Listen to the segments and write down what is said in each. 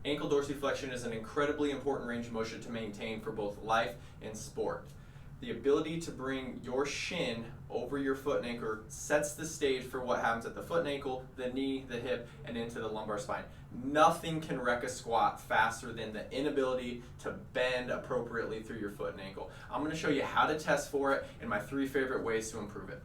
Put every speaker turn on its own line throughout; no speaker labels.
Ankle dorsiflexion is an incredibly important range of motion to maintain for both life and sport. The ability to bring your shin over your foot and ankle sets the stage for what happens at the foot and ankle, the knee, the hip, and into the lumbar spine. Nothing can wreck a squat faster than the inability to bend appropriately through your foot and ankle. I'm going to show you how to test for it and my 3 favorite ways to improve it.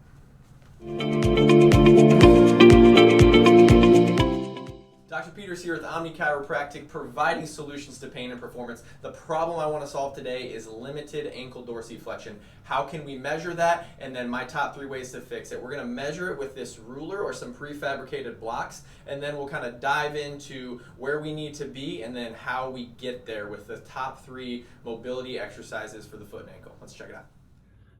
Dr. Peters here with Omni Chiropractic, providing solutions to pain and performance. The problem I want to solve today is limited ankle dorsiflexion. How can we measure that? And then my top 3 ways to fix it. We're going to measure it with this ruler or some prefabricated blocks, and then we'll kind of dive into where we need to be and then how we get there with the top 3 mobility exercises for the foot and ankle. Let's check it out.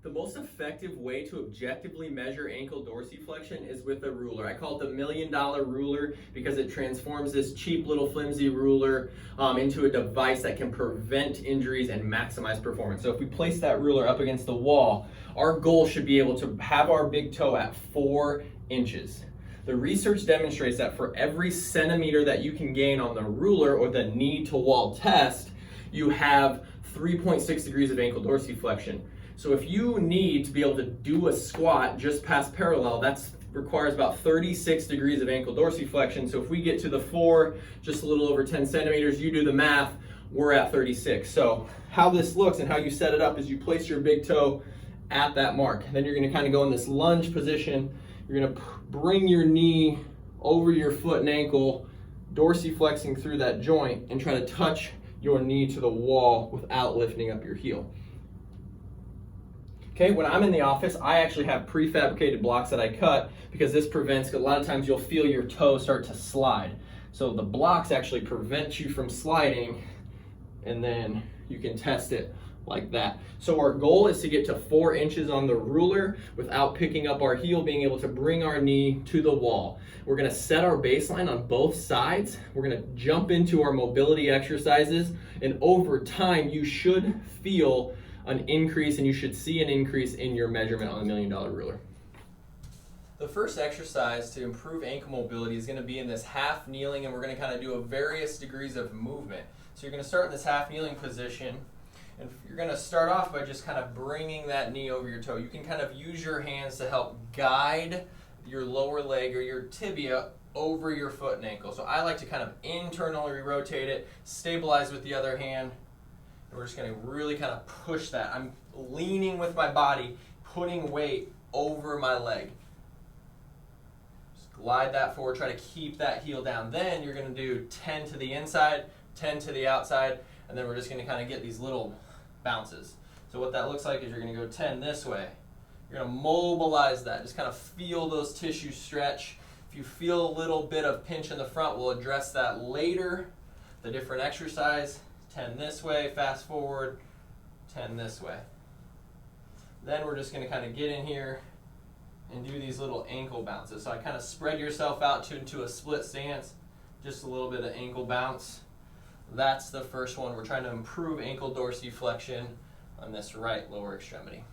The most effective way to objectively measure ankle dorsiflexion is with a ruler. I call it the $1 million ruler because it transforms this cheap little flimsy ruler into a device that can prevent injuries and maximize performance. So if we place that ruler up against the wall, our goal should be able to have our big toe at 4 inches. The research demonstrates that for every centimeter that you can gain on the ruler or the knee to wall test, you have 3.6 degrees of ankle dorsiflexion. So if you need to be able to do a squat just past parallel, that requires about 36 degrees of ankle dorsiflexion. So if we get to the 4, just a little over 10 centimeters, you do the math, we're at 36. So how this looks and how you set it up is you place your big toe at that mark. Then you're gonna kind of go in this lunge position. You're gonna bring your knee over your foot and ankle, dorsiflexing through that joint, and try to touch your knee to the wall without lifting up your heel. Okay, when I'm in the office, I actually have prefabricated blocks that I cut because this prevents, a lot of times you'll feel your toe start to slide. So the blocks actually prevent you from sliding, and then you can test it like that. So our goal is to get to 4 inches on the ruler without picking up our heel, being able to bring our knee to the wall. We're gonna set our baseline on both sides. We're gonna jump into our mobility exercises, and over time you should feel an increase, and you should see an increase in your measurement on the $1 million ruler. The first exercise to improve ankle mobility is going to be in this half kneeling, and we're going to kind of do a various degrees of movement. So you're going to start in this half kneeling position, and you're going to start off by just kind of bringing that knee over your toe. You can kind of use your hands to help guide your lower leg or your tibia over your foot and ankle. So I like to kind of internally rotate it, stabilize with the other hand. And we're just going to really kind of push that. I'm leaning with my body, putting weight over my leg. Just glide that forward, try to keep that heel down. Then you're going to do 10 to the inside, 10 to the outside, and then we're just going to kind of get these little bounces. So what that looks like is you're going to go 10 this way. You're going to mobilize that. Just kind of feel those tissues stretch. If you feel a little bit of pinch in the front, we'll address that later. The different exercise. 10 this way, fast forward, 10 this way. Then we're just going to kind of get in here and do these little ankle bounces. So I kind of spread yourself out into a split stance, just a little bit of ankle bounce. That's the first one. We're trying to improve ankle dorsiflexion on this right lower extremity.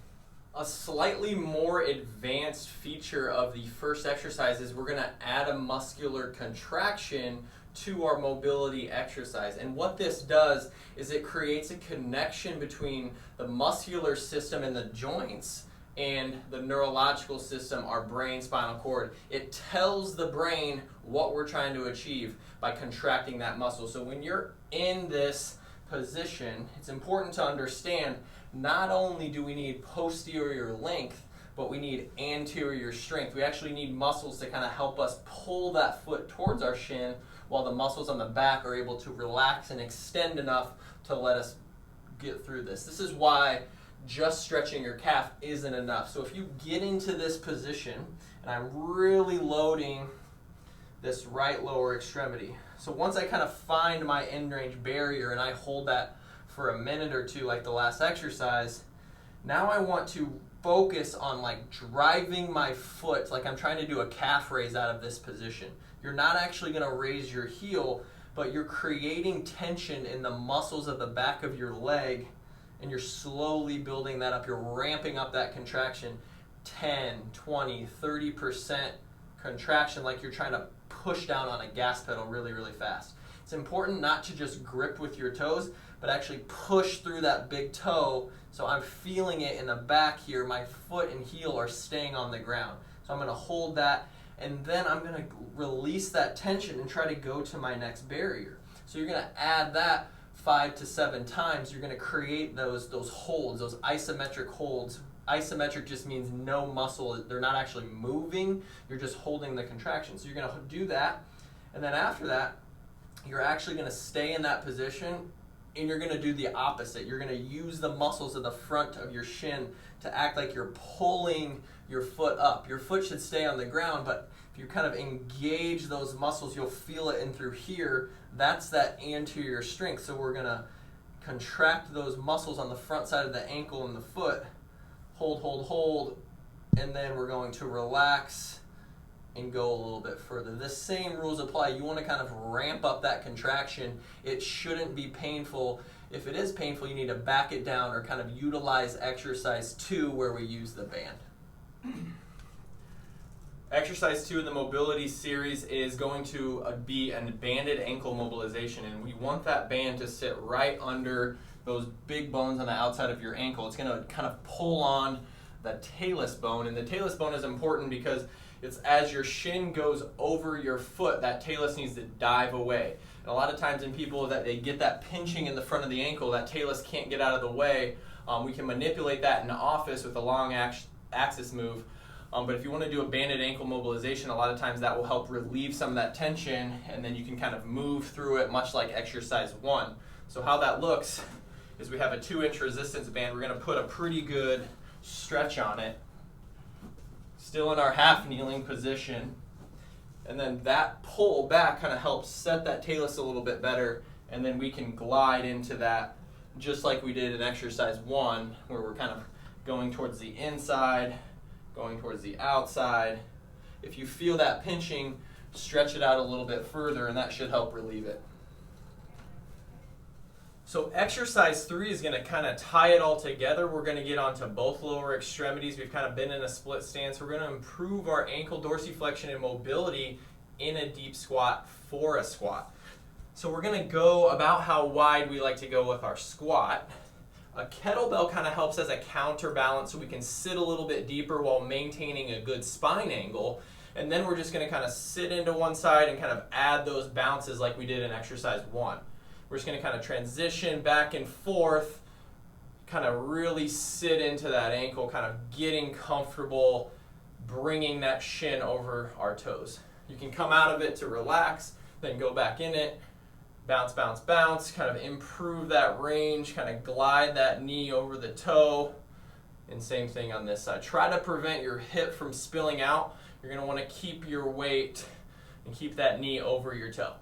A slightly more advanced feature of the first exercise is we're going to add a muscular contraction to our mobility exercise. And what this does is it creates a connection between the muscular system in the joints and the neurological system, our brain, spinal cord. It tells the brain what we're trying to achieve by contracting that muscle. So when you're in this position, it's important to understand not only do we need posterior length, but we need anterior strength. We actually need muscles to kind of help us pull that foot towards our shin, while the muscles on the back are able to relax and extend enough to let us get through this. This is why just stretching your calf isn't enough. So if you get into this position, and I'm really loading this right lower extremity. So once I kind of find my end range barrier and I hold that for a minute or two like the last exercise, now I want to focus on like driving my foot, like I'm trying to do a calf raise out of this position. You're not actually going to raise your heel, but you're creating tension in the muscles of the back of your leg, and you're slowly building that up. You're ramping up that contraction, 10, 20, 30% contraction, like you're trying to push down on a gas pedal really, really fast. It's important not to just grip with your toes, but actually push through that big toe. So I'm feeling it in the back here. My foot and heel are staying on the ground. So I'm going to hold that, and then I'm going to release that tension and try to go to my next barrier. So you're going to add that 5 to 7 times. You're going to create those holds, those isometric holds. Isometric just means no muscle, they're not actually moving, you're just holding the contraction. So you're going to do that, and then after that, you're actually going to stay in that position, and you're going to do the opposite. You're going to use the muscles of the front of your shin to act like you're pulling your foot up. Your foot should stay on the ground, but if you kind of engage those muscles, you'll feel it in through here. That's that anterior strength. So we're going to contract those muscles on the front side of the ankle and the foot. Hold, hold, hold, and then we're going to relax and go a little bit further. The same rules apply. You want to kind of ramp up that contraction. It shouldn't be painful. If it is painful, you need to back it down or kind of utilize exercise 2 where we use the band. Exercise 2 in the mobility series is going to be a banded ankle mobilization, and we want that band to sit right under those big bones on the outside of your ankle. It's going to kind of pull on the talus bone, and the talus bone is important because it's as your shin goes over your foot, that talus needs to dive away. And a lot of times in people that they get that pinching in the front of the ankle, that talus can't get out of the way. We can manipulate that in the office with a long axis move. But if you want to do a banded ankle mobilization, a lot of times that will help relieve some of that tension, and then you can kind of move through it much like exercise 1. So how that looks is we have a 2-inch resistance band. We're going to put a pretty good stretch on it, still in our half kneeling position, and then that pull back kind of helps set that talus a little bit better, and then we can glide into that just like we did in exercise 1, where we're kind of going towards the inside, going towards the outside. If you feel that pinching, stretch it out a little bit further, and that should help relieve it. So exercise 3 is going to kind of tie it all together. We're going to get onto both lower extremities. We've kind of been in a split stance. We're going to improve our ankle dorsiflexion and mobility in a deep squat for a squat. So we're going to go about how wide we like to go with our squat. A kettlebell kind of helps as a counterbalance, so we can sit a little bit deeper while maintaining a good spine angle. And then we're just going to kind of sit into one side and kind of add those bounces like we did in exercise 1. We're just going to kind of transition back and forth, kind of really sit into that ankle, kind of getting comfortable, bringing that shin over our toes. You can come out of it to relax, then go back in it, bounce, bounce, bounce, kind of improve that range, kind of glide that knee over the toe, and same thing on this side. Try to prevent your hip from spilling out. You're going to want to keep your weight and keep that knee over your toe.